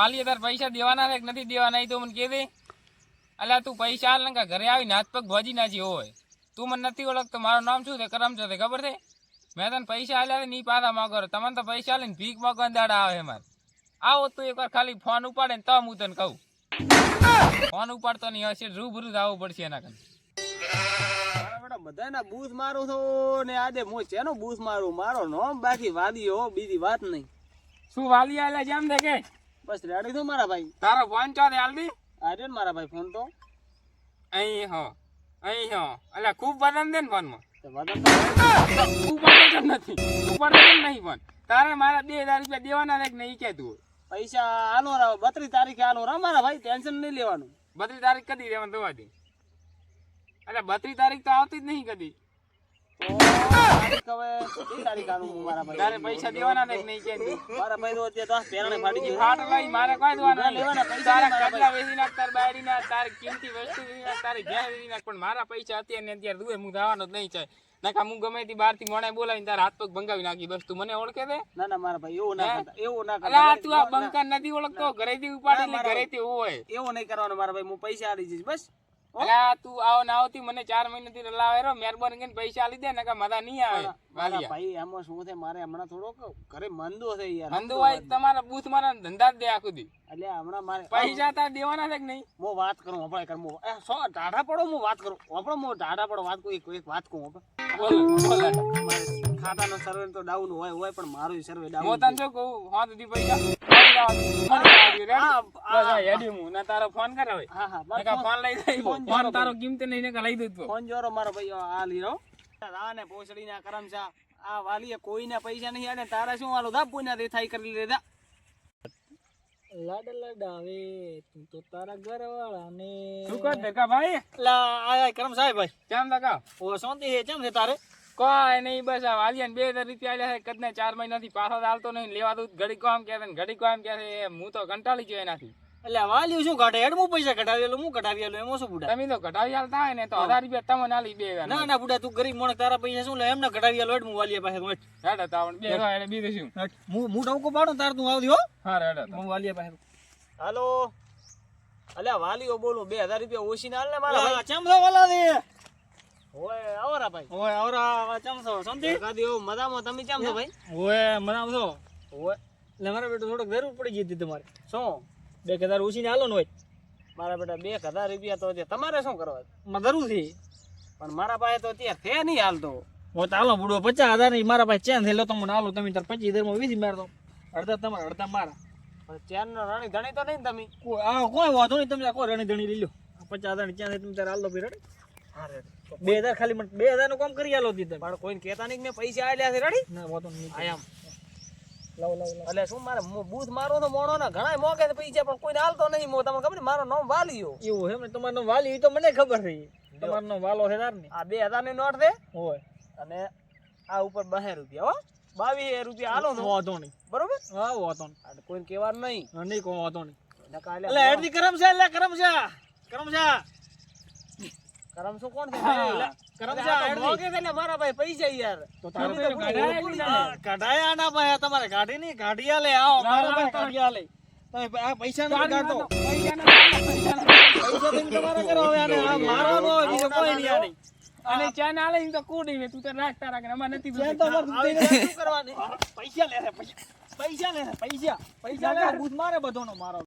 વાલી તાર પૈસા દેવાના છે કે નથી દેવાના એ તો મને કહે દે. અલ્યા તું પૈસા હાલ ને ઘરે આવીને હાથ પગ ભજી નાખી હોય. તું મને નથી ઓળખતો, મારું નામ શું છે? કરમ છે, ખબર છે? મેં તને પૈસા આલ્યા ને પાછા માગો. તમને તો પૈસા આલીને ભીખ માગવા દાડા આવે મારે. આવો તું એકવાર ખાલી ફોન ઉપાડે ને તો હું તને કહું. ફોન ઉપાડતો નહીં, હશે રૂબરૂ જ આવવું પડશે એના કરતા. બધાના બૂથ મારું છું ને આજે હું શેનો બૂથ મારું? મારો નોમ બાકી વાલી હો, બીજી વાત નહીં. શું વાલી આલ્યા જેમ દે કે બસ રેડી છું મારા ભાઈ. તારો ફોન ચો દે હાલ દી. આર્યો ને મારા ભાઈ ફોન તો અહીં હો, અહીં હો. અલ્યા ખૂબ બદન દે ને ફોનમાં. ઉપાડતો નથી, ઉપાડતો નહીં ફોન. તારે મારા 2000 રૂપિયા દેવાના છે કે નહીં કે તું? પૈસા આલો રાવ 32 તારીખે આલો રા મારા ભાઈ, ટેન્શન નહીં લેવાનું. 32 તારીખ કદી દેવાનું દવા દે. એટલે 32 તારીખ તો આવતી જ નહીં કદી. તારીખ આલું મારા ભાઈ. તારે પૈસા દેવાના છે કે નહીં કે તું? મારા ભાઈ તો અત્યારે પેરણે ફાટી ગયું. ફાટ લઈ મારે કોઈ દેવાના લેવાના પૈસા. તારા કટલા વેચી નાખ, તાર બાયડી ના, તાર કિંમતી વસ્તુ વેચી નાખ, તારી ઘેર વેચી નાખ, પણ મારા પૈસા અત્યારે ને અત્યારે દુએ હું દાવાનો જ નહીં ચાય. નાકા હું ગમે તે બહાર થી મોણે બોલાવીને તારા હાથ પગ ભંગાવી નાખી. બસ તું મને ઓળખે દે? ના ના મારા ભાઈ એવું ના કરતા, એવું ના અલા કરતા. તું આ બંકા નથી ઓળખતો, ઘરેથી ઉપાડી લે, ઘરેથી હોય. એવું નહીં કરવાનું મારા ભાઈ, હું પૈસા આલી જઈશ બસ. અલા તું આવો ના આવતી મને 4 મહિનાથી રલાવે રો. મહેરબાની કરીને પૈસા આલી દે, નકા મજા નહીં આવે. મારા ભાઈ એમાં શું છે, મારે હમણાં થોડોક ઘરે મંદો છે યાર. મંદુ હોય તમારા બૂથ મારા ધંધા જ દે આખું દી. એટલે હમણાં મારે પૈસા તાર દેવાના છે કે નહીં? હું વાત કરું આપણે કર હું ટાઢા પડો, હું વાત કરું આપણે, હું ટાઢા પડો વાત કરું, એક વાત કહું આપણે. ખાતાનો સર્વે તો ડાઉન હોય પણ મારું સર્વે ડાઉન. હું તને શું કહું, હા દી પૈસા તારો ફોન કરાવે. હા હા ફોન લઈ જાય. ફોન તારો કિંમતી નહીં ને લઈ દઉં. ફોન જોરો મારો ભાઈ આ લીરો આને પોસડી ના કરમ છે. આ વાલીએ કોઈના પૈસા નહીં આને, તારા શું વાલો દા પુના દેખાઈ કરી લેદા. લાડ લડાવે તું તો તારા ઘરવાળા ને શું કર દેખા ભાઈ? લા આય કરમ સાહેબ ભાઈ કેમ દેખા? ઓ શાંતિ હે કેમ છે તારે? કોઈ નહીં, બસ આ વાલિયાને 2000 રૂપિયા આલ્યા છે. કદને 4 મહિનાથી પાછો ચાલતો નહીં. લેવા દઉં ઘડી કોમ કે ઘડી કોમ કે હું તો કંટાળી ગયો એનાથી. એટલે વાલ્યું શું કાઢે હેડ હું પૈસા કઢાવેલો હું કઢાવેલો એમાં શું બુડા? તમે તો કઢાવી આલતા હોય ને તો 1000 રૂપિયા તમને આલી 2000. ના ના બુડા તું ગરીબ મોણ તારા પૈસા શું લે એમને કઢાવેલો હેડ હું વાલિયા પાસે હેડ હેડ તાવણ બે એટલે બીજું શું? હું ટોકો પાડું તાર તું આવજો. હા હેડ હું વાલિયા પાસે. હાલો અલ્યા વાલીઓ બોલું 2000 રૂપિયા ઓછી ના આલ ને મારા ભાઈ. ચમ છો વાલા દે ઓય આવરા ભાઈ. ઓય આવરા ચમ છો શાંતિ? કાદીઓ મજામાં તમે ચમ છો ભાઈ? ઓય મજામાં છો. ઓય એટલે મારા બેટા થોડોક જરૂર પડી ગઈ હતી તમારે. શું 2000 ઓછી ને આલો ને હોય? મારા બેટા 2000 રૂપિયા તો તમારે શું કરવા? જરૂર છે પણ મારા પાસે તો અત્યારે છે નહીં હાલતો. હું તો હાલો બુડો 50000 ની મારા પાસે ચેન થયેલો તો મને હાલો તમે તાર 25000 માં 20 મારતો. અડધા તમારા અડધા મારા. ચેન નો રાણી ધણી તો નહીં તમે? કોઈ વાંધો નહીં, તમે કોઈ રાણી ધણી લઈ લો. 50000 ની ચેન તમે તાર હાલો ભી રેડી. હા રેડી 2000 ખાલી મને 2000 નું કામ કરી આલો દીધે. પણ કોઈને કહેતા નહીં કે મેં પૈસા આલ્યા છે રેડી. ના વાતો નહીં આયામ લાવ એટલે શું મારે બૂથ મારો તો મોણો ને ઘણા મોગે પૈસા પણ કોઈને હાલતો નહીં. મો તમને ખબર મારો નામ વાલીઓ એવું હે ને? તમારું નામ વાલી તો મને ખબર છે. તમારો નામ વાલો છે તાર ને? આ 2000 ની નોટ છે હોય અને આ ઉપર 20 રૂપિયા હો 22 રૂપિયા હાલો તો વાતો નહીં બરોબર. હા વાતો નહીં કોઈને કહેવાનું નહીં. નહીં કોઈ વાતો નહીં. એટલે હેડની કરમ છે. એટલે કરમ છે કરમ છે કરમ શું કોણ છે? કરમ છે મોગે છે એટલે મારા ભાઈ પૈસા યાર તો કઢાયા ના ભાઈ તમારે ગાડી નહીં ગાડીયા લે આવો મારા ભાઈ ગાડીયા લે તમે આ પૈસા ન કાઢો. પૈસા તમે તમારે કરો યાર આ મારો નો બીજો કોઈ નહીં આની. અને ચા ના લે તો કુડી મે તું તો રાખતા રાખ અમાર નથી ચેન તો શું કરવાની? પૈસા લે પૈસા લે પૈસા લે બૂથ મારે બધોનો મારો